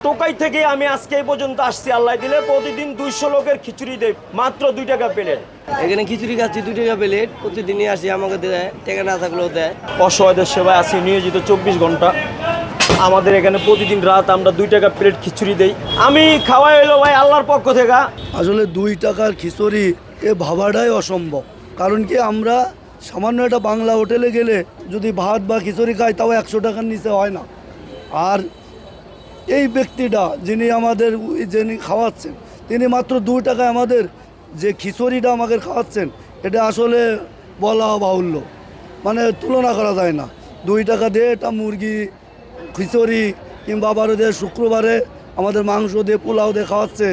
টোকাই থেকে আমি আজকে এই পর্যন্ত আসছি, আল্লাহ দিলে প্রতিদিন 200 লোকের খিচুড়ি দেয়, মাত্র 2 টাকা প্লেট। এখানে খিচুড়ি খাচ্ছি 2 টাকা প্লেট, প্রতিদিনই আসি, আমাকে দেয়, টাকা না থাকলেও দেয়। অসহায়দের সেবায় আছি নিয়োজিত 24 ঘন্টা। আমাদের এখানে প্রতিদিন রাত আমরা 2 টাকা প্লেট খিচুড়ি দেই। আমি খাওয়াই হলো ভাই আল্লাহর পক্ষ থেকে। আসলে 2 টাকার খিচুড়ি এ ভাবাটাই অসম্ভব। কারণ কি আমরা সামান্য একটা বাংলা হোটেলে গেলে যদি ভাত বা খিচুড়ি খাই তাও 100 টাকার নিচে হয় না। আর এই ব্যক্তিটা যিনি খাওয়াচ্ছেন তিনি মাত্র 2 টাকায় আমাদের যে খিচুড়িটা আমাকে খাওয়াচ্ছেন, এটা আসলে বলা বাহুল্য, মানে তুলনা করা যায় না। 2 টাকা দিয়ে এটা মুরগি খিচুড়ি কিংবা আবার ওদের শুক্রবারে আমাদের মাংস দিয়ে পোলাও দিয়ে খাওয়াচ্ছে,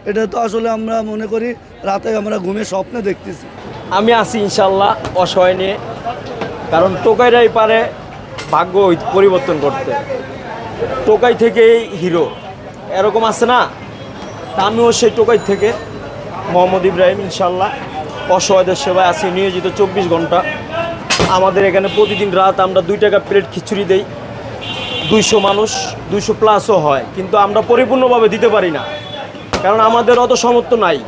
এটা তো আসলে আমরা মনে করি রাতে আমরা ঘুমে স্বপ্নে দেখতেছি। আমি আছি ইনশাল্লাহ অসহায় নিয়ে, কারণ টোকাইরাই পারে ভাগ্য পরিবর্তন করতে। টোকাই থেকেই হিরো এরকম আছে না, তা আমিও সেই টোকাই থেকে মোহাম্মদ ইব্রাহিম ইনশাল্লাহ অসহায়দের সেবায় আছি নিয়োজিত 24 ঘন্টা। আমাদের এখানে প্রতিদিন রাত আমরা 2 টাকা প্লেট খিচুড়ি দেই। 200 মানুষ, 200 প্লাসও হয়, কিন্তু আমরা পরিপূর্ণভাবে দিতে পারি না, কারণ আমাদের অত সামর্থ্য নাই।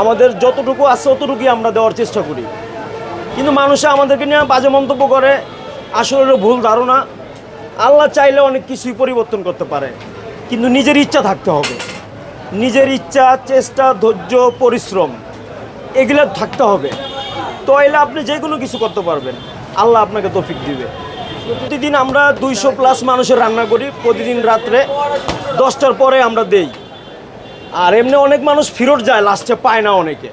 আমাদের যতটুকু আছে অতটুকুই আমরা দেওয়ার চেষ্টা করি, কিন্তু মানুষে আমাদেরকে নিয়ে বাজে মন্তব্য করে, আসলে ভুল ধারণা। আল্লাহ চাইলে অনেক কিছুই পরিবর্তন করতে পারে, কিন্তু নিজের ইচ্ছা থাকতে হবে। নিজের ইচ্ছা, চেষ্টা, ধৈর্য, পরিশ্রম এগুলো থাকতে হবে, তো এলে আপনি যে কোনো কিছু করতে পারবেন। আল্লাহ আপনাকে তৌফিক দিবে। প্রতিদিন আমরা 200 প্লাস মানুষের রান্না করি, প্রতিদিন রাত্রে 10টার পরে আমরা দেই। আর এমনি অনেক মানুষ ফেরত যায়, লাস্টে পায় না অনেকে,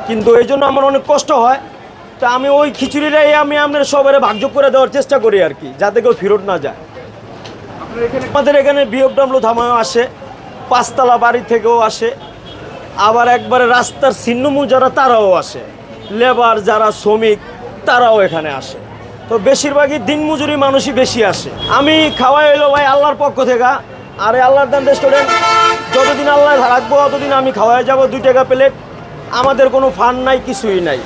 কিন্তু এই জন্য আমার অনেক কষ্ট হয়। তা আমি ওই খিচুড়িটাই আমি আপনার সবাই ভাগযোগ করে দেওয়ার চেষ্টা করি আর কি, যাতে কেউ ফেরত না যায়। আমাদের এখানে বিএফডব্লিউ থামাও আসে, 5 তলা বাড়ি থেকেও আসে, আবার একবারে রাস্তার ছিন্নমূল যারা তারাও আসে, লেবার যারা শ্রমিক তারাও এখানে আসে। তো বেশিরভাগই দিনমজুরি মানুষই বেশি আসে। আমি খাওয়াই হলো ভাই আল্লাহর পক্ষ থেকে। আর আল্লাহর দান রেস্টুরেন্ট, যতদিন আল্লাহ রাখবো ততদিন আমি খাওয়াই যাব 2 টাকা প্লেট। আমাদের কোনো ফান্ড নাই, কিছুই নাই,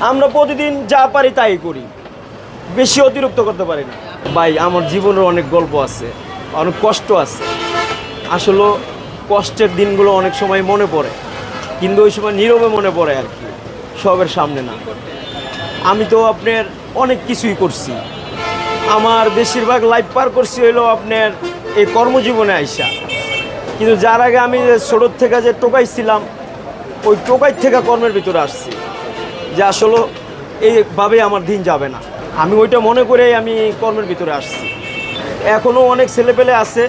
আমরা প্রতিদিন যা পারি তাই করি, বেশি অতিরিক্ত করতে পারি না। ভাই আমার জীবনের অনেক গল্প আছে, অনেক কষ্ট আছে। আসলে কষ্টের দিনগুলো অনেক সময় মনে পড়ে, কিন্তু ওই সময় নীরবে মনে পড়ে আর কি, সবের সামনে না। আমি তো আপনার অনেক কিছুই করছি, আমার বেশিরভাগ লাইফ পার করছি হইলো আপনার এই কর্মজীবনে আইসা। কিন্তু যার আগে আমি ছোটোর থেকে যে টোকাই ছিলাম, ওই টোকাই থেকে কর্মের ভিতরে আসছি, যে আসলে এইভাবে আমার দিন যাবে না। আমি ওইটা মনে করেই আমি কর্মের ভিতরে আসছি। এখনও অনেক ছেলেপেলে আছে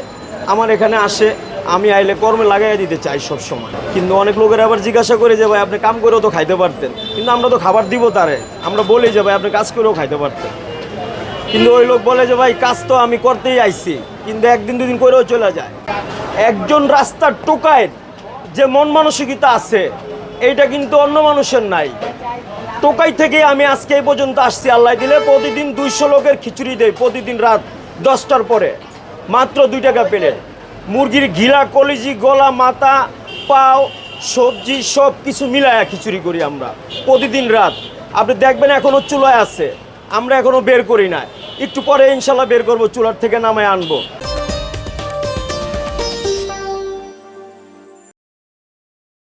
আমার এখানে আসে, আমি আইলে কর্মে লাগাই দিতে চাই সব সময়। কিন্তু অনেক লোকের আবার জিজ্ঞাসা করে যে ভাই আপনি কাম করেও তো খাইতে পারতেন, কিন্তু আমরা তো খাবার দিব তারে, আমরা বলি যে ভাই আপনি কাজ করেও খাইতে পারতেন। কিন্তু ওই লোক বলে যে ভাই কাজ তো আমি করতেই আইছি, কিন্তু 1 দিন 2 দিন করেও চলে যায়। একজন রাস্তার টোকায় যে মন মানসিকতা আছে, এইটা কিন্তু অন্য মানুষের নাই। টোকাই থেকে আমি আজকে এই পর্যন্ত আসছি, আল্লাহ দিলে প্রতিদিন 200 লোকের খিচুড়ি দেয়, প্রতিদিন রাত 10টার পরে, মাত্র 2 টাকা প্লেট। মুরগির ঘিলা, কলিজি, গলা, মাথা, পাও, সবজি সব কিছু মিলায়া খিচুড়ি করি আমরা প্রতিদিন রাত। আপনি দেখবেন এখনও চুলায় আছে, আমরা এখনও বের করি না, একটু পরে ইনশাল্লাহ বের করবো, চুলার থেকে নামায় আনবো।